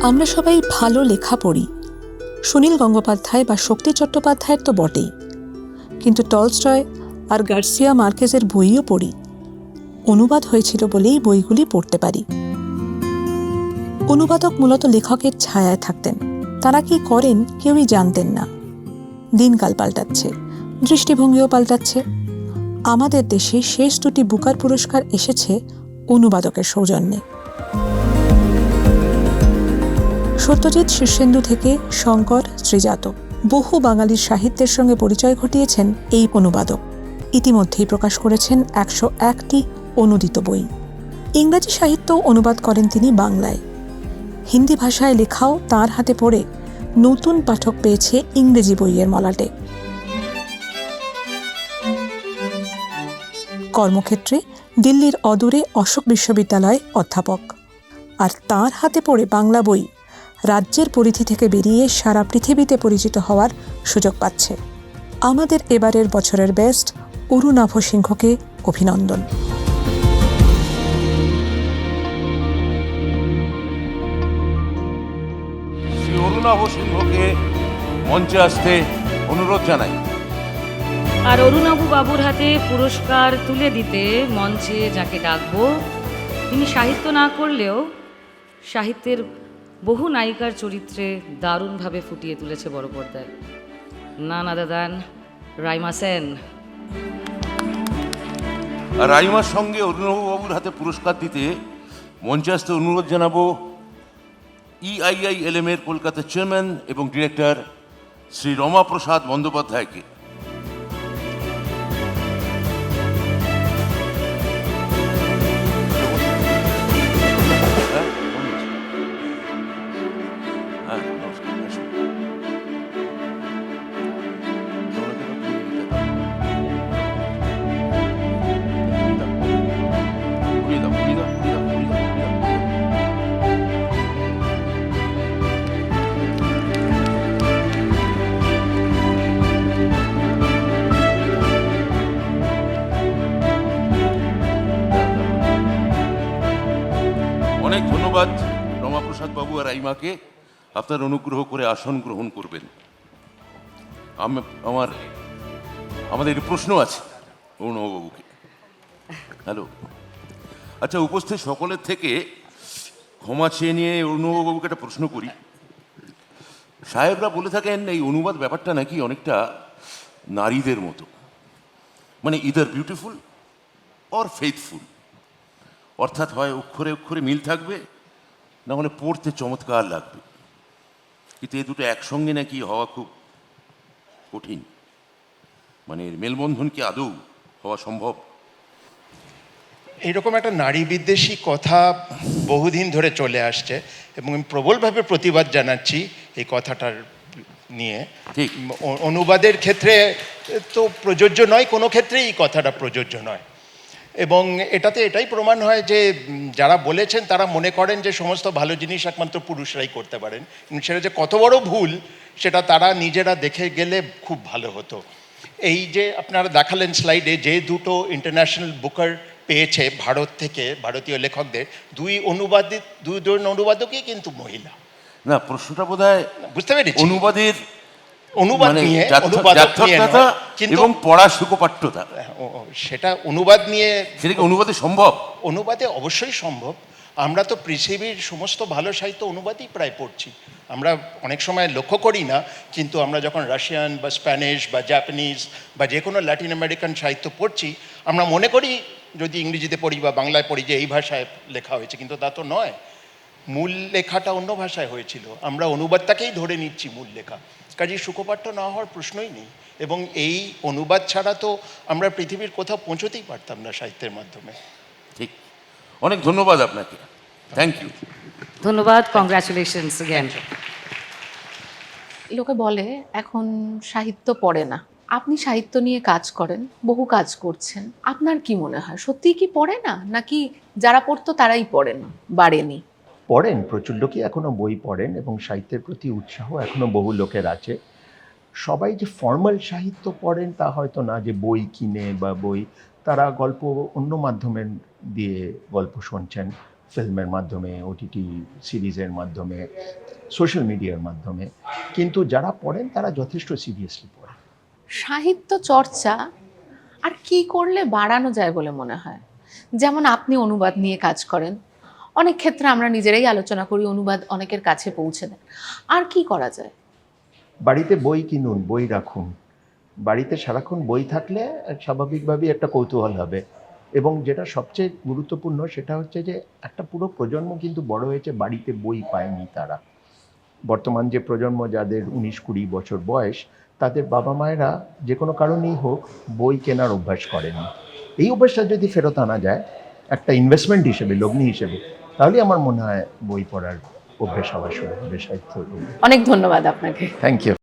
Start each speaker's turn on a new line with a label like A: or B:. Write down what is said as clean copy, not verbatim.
A: আমরা সবাই ভালো লেখা পড়ি, সুনীল গঙ্গোপাধ্যায় বা শক্তি চট্টোপাধ্যায়ের তো বটেই, কিন্তু টলস্টয় আর গার্সিয়া মার্কেজের বইও পড়ি। অনুবাদ হয়েছিল বলেই বইগুলি পড়তে পারি। অনুবাদক মূলত লেখকের ছায়ায় থাকতেন। তারা কি করেন কেউই জানতেন না। দিনকাল পাল্টাচ্ছে, দৃষ্টিভঙ্গিও পাল্টাচ্ছে। আমাদের দেশে শেষ দুটি বুকার পুরস্কার এসেছে অনুবাদকের সৌজন্যে। সত্যজিৎ শীর্ষেন্দু থেকে শঙ্কর শ্রীজাত বহু বাঙালির সাহিত্যের সঙ্গে পরিচয় ঘটিয়েছেন এই অনুবাদক। ইতিমধ্যেই প্রকাশ করেছেন 101টি অনুদিত বই। ইংরাজি সাহিত্য অনুবাদ করেন তিনি বাংলায়। হিন্দি ভাষায় লেখাও তাঁর হাতে পড়ে নতুন পাঠক পেয়েছে ইংরেজি বইয়ের মলাটে। কর্মক্ষেত্রে দিল্লির অদূরে অশোক বিশ্ববিদ্যালয়ে অধ্যাপক। আর তাঁর হাতে পড়ে বাংলা বই রাজ্যের পরিধি থেকে বেরিয়ে সারা পৃথিবীতে পরিচিত হওয়ার সুযোগ পাচ্ছে। আমাদের এবারের বছরের বেস্ট অরুণাভ সিংহকে অভিনন্দন।
B: অরুণাভ সিংহকে মঞ্চে আসতে অনুরোধ জানাই।
C: আর অরুণাভ বাবুর হাতে পুরস্কার তুলে দিতে মঞ্চে যাকে ডাকবো, তিনি সাহিত্য না করলেও সাহিত্যের বহু নায়িকার চরিত্রে দারুণভাবে ফুটিয়ে তুলেছে বড় পর্দায়। নান আদার দ্যান রাইমা সেন।
B: আর রাইমার সঙ্গে অরুণাভ বাবুর হাতে পুরস্কার দিতে মঞ্চে আসতে অনুরোধ জানাবো EIILM এর কলকাতার চেয়ারম্যান এবং ডিরেক্টর শ্রী রমাপ্রসাদ বন্দ্যোপাধ্যায়কে। অনেক ধন্যবাদ রমাপ্রসাদ বাবু আর রাইমাকে। আপনার অনুগ্রহ করে আসন গ্রহণ করবেন। আমাদের একটি প্রশ্ন আছে অরুণাভ বাবুকে। হ্যালো, আচ্ছা, উপস্থিত সকলের থেকে ক্ষমা চেয়ে নিয়ে অরুণাভ বাবুকে একটা প্রশ্ন করি। সাহেবরা বলে থাকেন এই অনুবাদ ব্যাপারটা নাকি অনেকটা নারীদের মতো, মানে ইদার বিউটিফুল অর ফেথফুল, অর্থাৎ হয় অক্ষরে অক্ষরে মিল থাকবে, না হলে পড়তে চমৎকার লাগবে। কিন্তু এই দুটো একসঙ্গে নাকি হওয়া খুব কঠিন। মানে মেলবন্ধন কি আদৌ হওয়া সম্ভব?
D: এইরকম একটা নারী বিদ্বেষী কথা বহুদিন ধরে চলে আসছে এবং আমি প্রবলভাবে প্রতিবাদ জানাচ্ছি এই কথাটার নিয়ে।
B: ঠিক,
D: অনুবাদের ক্ষেত্রে তো প্রযোজ্য নয়, কোনো ক্ষেত্রেই এই কথাটা প্রযোজ্য নয়। এবং এটাতে এটাই প্রমাণ হয় যে যারা বলেছেন তারা মনে করেন যে সমস্ত ভালো জিনিস একমাত্র পুরুষরাই করতে পারেন। সেটা যে কত বড় ভুল সেটা তারা নিজেরা দেখে গেলে খুব ভালো হতো। এই যে আপনারা দেখালেন স্লাইডে, যে দুটো ইন্টারন্যাশনাল বুকার পেয়েছে ভারত থেকে, ভারতীয় লেখকদের, দুজন অনুবাদকই কিন্তু মহিলা।
B: না, প্রশ্নটা বোধহয়
D: বুঝতে পেরেছি
B: অনুবাদ
D: নিয়ে
B: এবং পড়ার সুকোপাঠ্যতা,
D: সেটা অনুবাদ নিয়ে।
B: সেটা কি অনুবাদে সম্ভব?
D: অনুবাদে অবশ্যই সম্ভব। আমরা তো পৃথিবীর সমস্ত ভালো সাহিত্য অনুবাদই প্রায় পড়ছি। আমরা অনেক সময় লক্ষ্য করি না, কিন্তু আমরা যখন রাশিয়ান বা স্প্যানিশ বা জাপানিজ বা যে কোনো ল্যাটিন আমেরিকান সাহিত্য পড়ছি, আমরা মনে করি যদি ইংরেজিতে পড়ি বা বাংলায় পড়ি যে এই ভাষায় লেখা হয়েছে, কিন্তু তা তো নয়। মূল লেখাটা অন্য ভাষায় হয়েছিল, আমরা অনুবাদটাকেই ধরে নিচ্ছি মূল লেখা। কাজেই সুকোপাঠ্য না হওয়ার প্রশ্নই নেই। এবং এই অনুবাদ ছাড়া তো আমরা পৃথিবীর কোথাও পৌঁছতেই পারতাম না সাহিত্যের মাধ্যমে।
B: ঠিক, অনেক ধন্যবাদ আপনাকে। Thank you.
C: ধন্যবাদ, কংগ্রাচুলেশনস अगेन।
E: লোকে বলে এখন সাহিত্য পড়ে না। আপনি সাহিত্য নিয়ে কাজ করেন, বহু কাজ করছেন, আপনার কি মনে হয় সত্যিই কি পড়ে না, নাকি যারা পড়তো তারাই পড়েন, বাড়েনি?
F: পড়েন, প্রচুর লোকই এখনো বই পড়েন এবং সাহিত্যের প্রতি উৎসাহ এখনো বহু লোকের আছে। সবাই যে ফর্মাল সাহিত্য পড়েন তা হয়তো না, যে বই কিনে বা বই, তারা গল্প অন্য মাধ্যমে দিয়ে গল্প শুনছেন। ফিল্মের মাধ্যমে, ওটিটি সিরিজের মাধ্যমে, সোশ্যাল মিডিয়ার মাধ্যমে, কিন্তু যারা পড়েন তারা যথেষ্ট সিরিয়াসলি পড়েন।
E: সাহিত্য চর্চা আর কি করলে বাড়ানো যায় বলে মনে হয়? যেমন আপনি অনুবাদ নিয়ে কাজ করেন, অনেক ক্ষেত্রে আমরা নিজেরাই আলোচনা করি, অনুবাদ অনেকের কাছে পৌঁছে দেয়। আর কি করা যায়?
F: বাড়িতে বই কিনুন, বই রাখুন। বাড়িতে সারাক্ষণ বই থাকলে স্বাভাবিকভাবেই একটা কৌতূহল হবে। এবং যেটা সবচেয়ে গুরুত্বপূর্ণ সেটা হচ্ছে যে একটা পুরো প্রজন্ম কিন্তু বড় হয়েছে, বাড়িতে বই পায়নি তারা। বর্তমান যে প্রজন্ম, যাদের 19-20 বছর বয়স, তাদের বাবা মায়েরা যে কোনো কারণেই হোক বই কেনার অভ্যাস করেনি। এই অভ্যাসটা যদি ফেরত আনা যায় একটা ইনভেস্টমেন্ট হিসেবে, লগ্নি হিসেবে, তাহলে আমার মনে হয় বই পড়ার অভ্যেস হওয়া শুরু হবে সাহিত্য।
E: অনেক ধন্যবাদ আপনাকে।
F: Thank you.